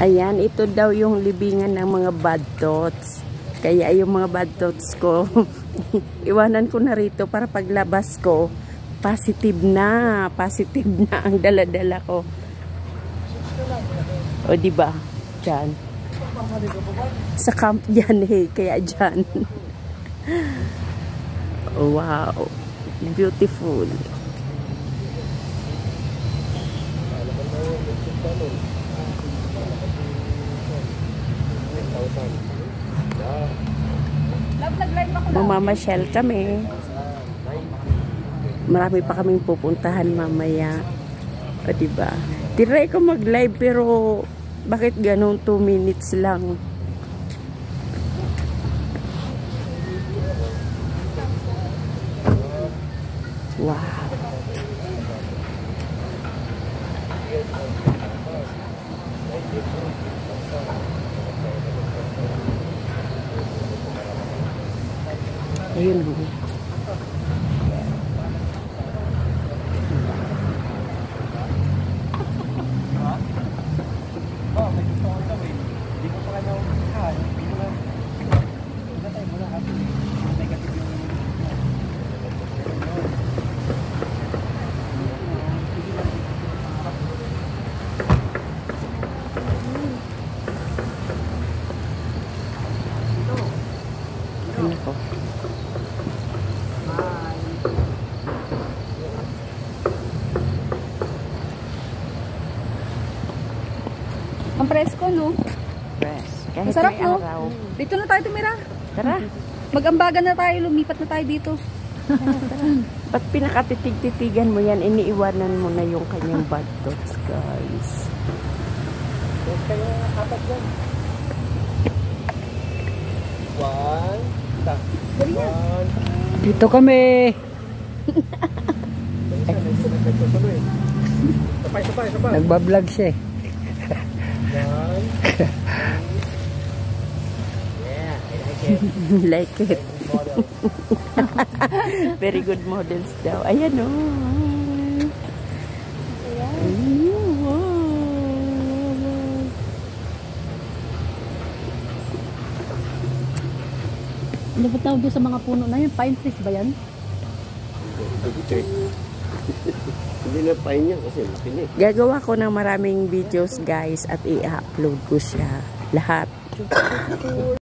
Ayan, ito daw yung libingan ng mga bad thoughts. Kaya yung mga bad thoughts ko, iwanan ko na rito para paglabas ko, positive na ang dala-dala ko. O diba? Diyan. Sa camp dyan kaya dyan. Wow. Beautiful. Mamamasyal kami. Marami pa kaming pupuntahan mamaya. O diba? Try ko mag-live pero bakit ganun 2 minutes lang? Wow. Ayun ho. Ang presko, no? Kahit masarap, no? Araw. Dito na tayo tumira. Tara. Mag-ambagan na tayo, lumipat na tayo dito. Tara. Ba't pinakatitig-titigan mo yan? Iniiwanan mo na yung kanyang bad thoughts, guys. Kaya apat dyan. 1. Dito kami. Sabay. Nagbablog siya eh. 1. Yeah, I like it. Like it. Very good models daw. Ayan o. Ano ba tawag sa mga puno na yun? Pine trees ba yan? Hindi na pain niya kasi makinig. Gagawa ko ng maraming videos, guys, at i-upload ko siya. Lahat.